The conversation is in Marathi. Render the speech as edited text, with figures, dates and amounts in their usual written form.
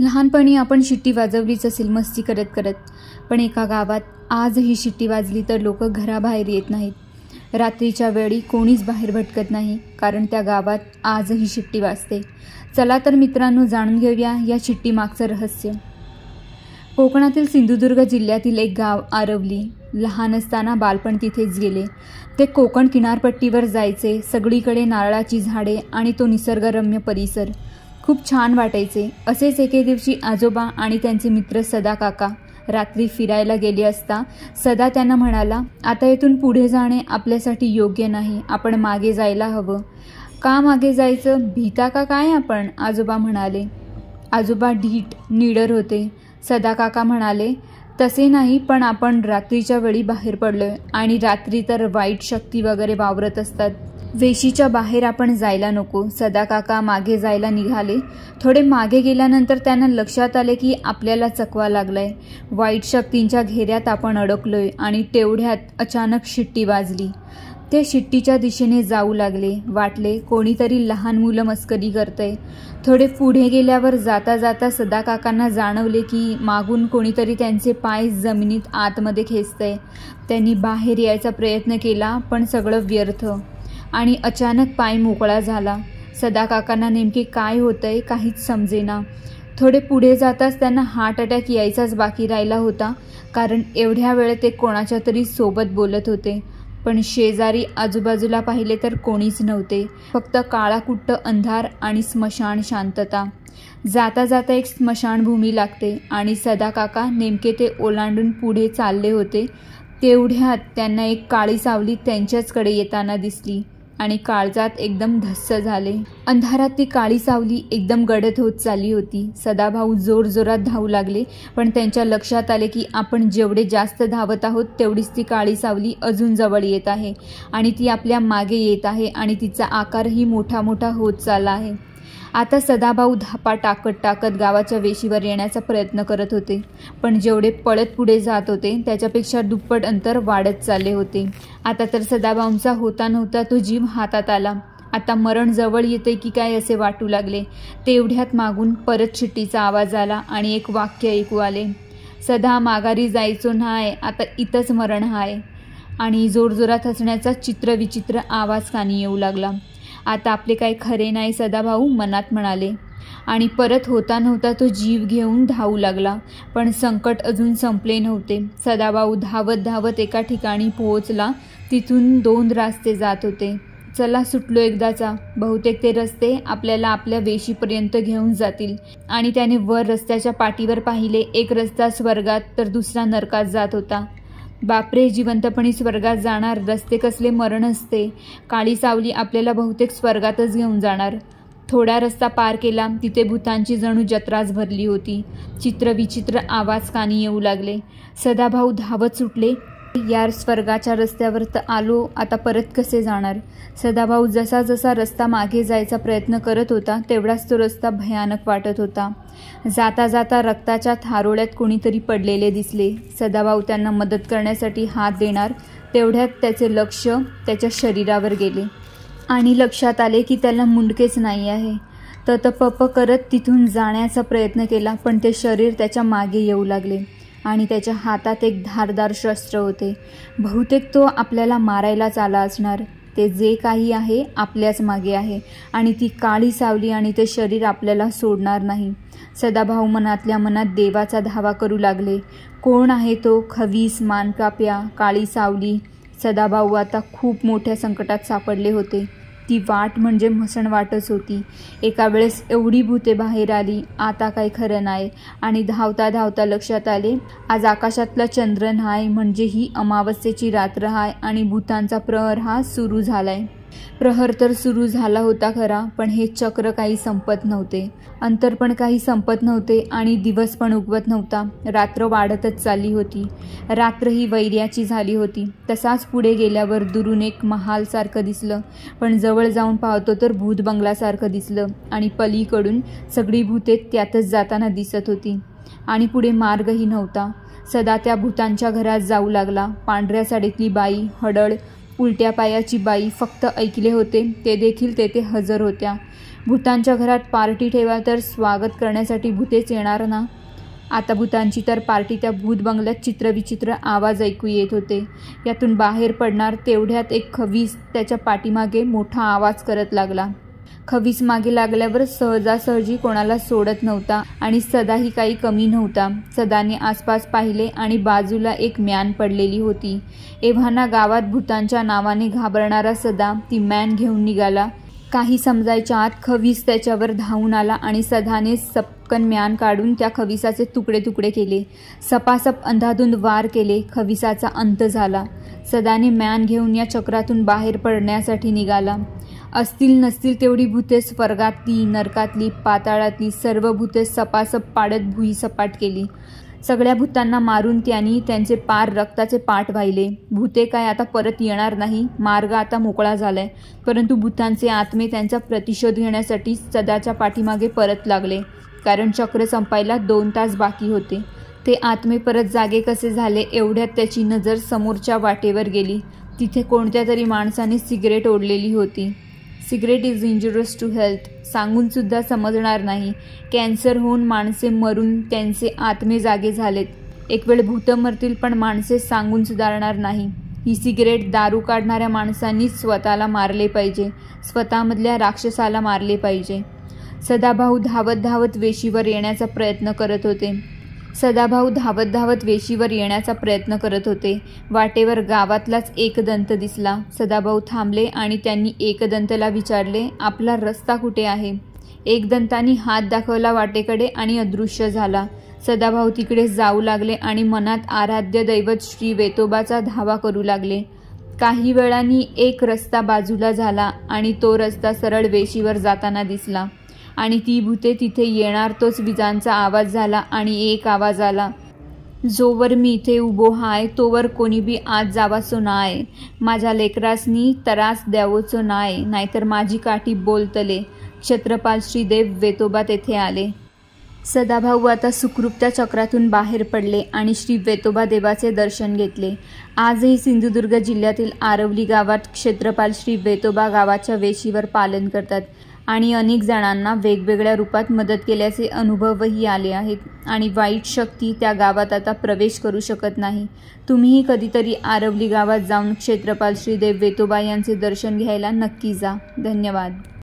लहानपणी आपण शिट्टी वाजवलीच असेल मस्ती करत करत, पण एका गावात आज ही शिट्टी वाजली तर लोक घराबाहेर येत नाहीत। रात्रीच्या वेळी कोणीच बाहेर भटकत नाही, कारण त्या गावात आजही शिट्टी वाजते। चला तर मित्रांनो, जाणून घेऊया या शिट्टी मागचं रहस्य। कोकणातील सिंधुदुर्ग जिल्ह्यातील एक गाव आरवली। लहान असताना बालपण तिथेच गेले। ते कोकण किनारपट्टीवर जायचे। सगळीकडे नारळाची झाडे आणि तो निसर्गरम्य परिसर खूप छान वाटायचे। असेच एके दिवशी आजोबा आणि त्यांचे मित्र सदा काका रात्री फिरायला गेले असता सदा त्यांना म्हणाला, आता इथून पुढे जाणे आपल्यासाठी योग्य नाही, आपण मागे जायला हवं। का मागे जायचं, भीता का काय आपण, आजोबा म्हणाले। आजोबा ढीठ निडर होते। सदा काका म्हणाले, तसे नाही, पण आपण रात्रीच्या वेळी बाहेर पडलोय आणि रात्री तर वाईट शक्ती वगैरे वावरत असतात, वेशीच्या बाहेर आपण जायला नको। सदा काका मागे जायला निघाले। थोडे मागे गेल्यानंतर त्यांना लक्षात आले की आपल्याला चकवा लागलाय, वाईट शक्तींच्या घेऱ्यात आपण अडकलोय आणि तेवढ्यात अचानक शिट्टी वाजली। ते शिट्टीच्या दिशेने जाऊ लागले। वाटले कोणीतरी लहान मुलं मस्करी करतंय। थोडे पुढे गेल्यावर जाता जाता सदा काकांना जाणवले की मागून कोणीतरी त्यांचे पाय जमिनीत आतमध्ये खेचतंय। त्यांनी बाहेर यायचा प्रयत्न केला, पण सगळं व्यर्थ आणि अचानक पाय मोकळा झाला। सदा काकांना नेमके काय होतंय काहीच समजेना। थोडे पुढे जाताच त्यांना हार्ट अटॅक यायचाच बाकी राहिला होता, कारण एवढ्या वेळ ते कोणाच्या तरी सोबत बोलत होते, पण शेजारी आजूबाजूला पाहिले तर कोणीच नव्हते, फक्त काळाकुट्ट अंधार आणि स्मशान शांतता। जाता जाता एक स्मशानभूमी लागते आणि सदा काका नेमके ते ओलांडून पुढे चालले होते, तेवढ्यात त्यांना एक काळी सावली त्यांच्याचकडे येताना दिसली आणि काळजात एकदम धस्स झाले। अंधारात ती काळी सावली एकदम गडद होत चालली होती। सदाभाऊ जोरजोरात धावू लागले, पण त्यांच्या लक्षात आले की आपण जेवढे जास्त धावत आहोत तेवढीच ती काळी सावली अजून जवळ येत आहे आणि ती आपल्या मागे येत आहे आणि तिचा आकारही मोठा मोठा होत चालला आहे। आता सदाभाऊ धापा टाकत टाकत गावाच्या वेशीवर येण्याचा प्रयत्न करत होते, पण जेवढे पळत पुढे जात होते त्याच्यापेक्षा दुप्पट अंतर वाढत चालले होते। आता तर सदाभाऊंचा होता नव्हता तो जीव हातात आला। आता मरण जवळ येते की काय असे वाटू लागले। तेवढ्यात मागून परत शिट्टीचा आवाज आला आणि एक वाक्य ऐकू आले, सदा माघारी जायचो नाय, आता इथंच मरण हाय। आणि जोरजोरात हसण्याचा चित्रविचित्र आवाज कानी येऊ लागला। आता आपले काही खरे नाही, सदाभाऊ मनात म्हणाले आणि परत होता नव्हता तो जीव घेऊन धावू लागला, पण संकट अजून संपले नव्हते। सदाभाऊ धावत धावत एका ठिकाणी पोहोचला। तिथून 2 रस्ते जात होते। चला सुटलो एकदाचा, बहुतेक ते रस्ते आपल्याला आपल्या वेशीपर्यंत घेऊन जातील। आणि त्याने वर रस्त्याच्या पाठीवर पाहिले, एक रस्ता स्वर्गात तर दुसरा नरकात जात होता। बापरे, जिवंतपणी स्वर्गात जाणार, रस्ते कसले मरण असते। काळी सावली आपल्याला बहुतेक स्वर्गातच घेऊन जाणार। थोडा रस्ता पार केला, तिथे भूतांची जणू जत्राच भरली होती। चित्रविचित्र आवाज कानी येऊ लागले। सदाभाऊ धावत सुटले, यार स्वर्गाच्या रस्त्यावर तर आलो, आता परत कसे जाणार। सदाभाऊ जसा जसा रस्ता मागे जायचा प्रयत्न करत होता तेवढाच तो रस्ता भयानक वाटत होता। जाता जाता रक्ताच्या थारोळ्यात कोणीतरी पडलेले दिसले। सदाभाऊ त्यांना मदत करण्यासाठी हात देणार, तेवढ्यात त्याचे लक्ष त्याच्या शरीरावर गेले आणि लक्षात आले की त्याला मुंडकेच नाही आहे। ततपप करत तिथून जाण्याचा प्रयत्न केला, पण ते शरीर त्याच्या मागे येऊ लागले आणि त्याच्या हातात एक धारदार शस्त्र होते। बहुतेक तो आपल्याला मारायलाच आला असणार। ते जे काही आहे आपल्याच मागे आहे आणि ती काळी सावली आणि ते शरीर आपल्याला सोडणार नाही। सदाभाऊ मनातल्या मनात देवाचा धावा करू लागले। कोण आहे तो खवीस मानकाप्या काळी सावली। सदाभाऊ आता खूप मोठ्या संकटात सापडले होते। ती वाट म्हणजे मसण वाटच होती। एका वेळेस एवढी भूते बाहेर आली, आता काही खरं नाही। आणि धावता धावता लक्षात आले, आज आकाशातला चंद्र नाही, म्हणजे ही अमावस्येची रात्र हाय आणि भूतांचा प्रहर हा सुरू झालाय। प्रहर तर सुरू झाला होता खरा, पण हे चक्र काही संपत नव्हते, अंतर पण काही संपत नव्हते आणि दिवस पण उगवत नव्हता। रात्र वाढतच चालली होती। रात्र ही वैर्याची झाली होती। तसाच पुढे गेल्यावर दुरून एक महाल सारखं दिसलं, पण जवळ जाऊन पाहतो तर भूत बंगलासारखं दिसलं आणि पलीकडून सगळी भूते त्यातच जाताना दिसत होती आणि पुढे मार्गही नव्हता। सदा त्या भूतांच्या घरात जाऊ लागला। पांढऱ्या साडीतली बाई, हडळ उलट्या पायाची बाई, फक्त ऐकले होते, ते देखील तेथे हजर होत्या। भूतांच्या घरात पार्टी ठेवा तर स्वागत करण्यासाठी भूतेच येणार ना. आता भूतांची तर पार्टी त्या भूत बंगल्यात चित्रविचित्र आवाज ऐकू येत होते. यातून बाहेर पडणार तेवढ्यात एक खवीस त्याच्या पाठीमागे मोठा आवाज करत लागला. खवीस मागे लागल्यावर सहजासहजी कोणाला सोडत नव्हता आणि सदाही काही कमी नव्हता. सदाने आसपास पाहिले आणि बाजूला एक मॅन पडलेली होती. एव्हाना गावात भूतांच्या नावाने घाबरणारा सदा ती मॅन घेऊन निघाला. काही समजायच्या आत खवीस त्याच्यावर धावून आला आणि सदाने सपकन म्यान काढून त्या खविसाचे तुकडे तुकडे केले. सपासप अंधाधुंद वार केले. खविसाचा अंत झाला. सदाने म्यान घेऊन या चक्रातून बाहेर पडण्यासाठी निघाला. असतील नसतील तेवढी भूते स्वर्गातली, नरकातली, पाताळातली सर्व भूते सपासप पाडत भुई सपाट केली. सगळ्या भूतांना मारून त्यांनी त्यांचे पार रक्ताचे पाठ वाहिले. भूते काय आता परत येणार नाही. मार्ग आता मोकळा झालाय. परंतु भूतांचे आत्मे त्यांचा प्रतिशोध घेण्यासाठी सदाच्या पाठीमागे परत लागले. कारण चक्र संपायला 2 तास बाकी होते. ते आत्मे परत जागे कसे झाले एवढ्यात त्याची नजर समोरच्या वाटेवर गेली. तिथे कोणत्या तरी माणसाने सिगरेट ओढलेली होती. Cigarette is injurious to health सांगून सुद्धा समजणार नाही. कॅन्सर होऊन माणसे मरून त्यांचे आत्मे जागे झालेत. एक वेळ भूतं मरतील पण माणसे सांगून सुधारणार नाही. ही सिगरेट दारू काढणाऱ्या माणसांनी स्वतःला मारले पाहिजे. स्वतःमधल्या राक्षसाला मारले पाहिजे. सदाभाऊ धावत धावत वेशीवर येण्याचा प्रयत्न करत होते. वाटेवर गावातलाच एकदंत दिसला. सदाभाऊ थांबले आणि त्यांनी एकदंतला विचारले, आपला रस्ता कुठे आहे? एकदंतानी हात दाखवला वाटेकडे आणि अदृश्य झाला. सदाभाऊ तिकडे जाऊ लागले आणि मनात आराध्य दैवत श्री वेतोबाचा धावा करू लागले. काही वेळांनी एक रस्ता बाजूला झाला आणि तो रस्ता सरळ वेशीवर जाताना दिसला. आणि ती भूते तिथे येणार तोच विजांचा आवाज झाला आणि एक आवाज आला, जोवर मी इथे उभो हाय तोवर कोणी बी आत जावाचो नाय. माझ्या लेकरासनी त्रास द्यावोचो नाय, नाहीतर माझी काठी बोलतले. क्षत्रपाल श्रीदेव वेतोबा तेथे आले. सदाभाऊ आता सुखरूप त्या चक्रातून बाहेर पडले आणि श्री वेतोबा देवाचे दर्शन घेतले. आजही सिंधुदुर्ग जिल्ह्यातील आरवली गावात क्षेत्रपाल श्री वेतोबा गावाच्या वेशीवर पालन करतात आणि अनेक जणांना वेगवेगळ्या रूपात मदत केल्याचे अनुभवही आले आहेत. आणि वाईट शक्ती त्या गावात आता प्रवेश करू शकत नाही. तुम्हीही कधीतरी आरवली गावात जाऊन क्षेत्रपाल श्रीदेव वेतोबा यांचे दर्शन घ्यायला नक्की जा. धन्यवाद.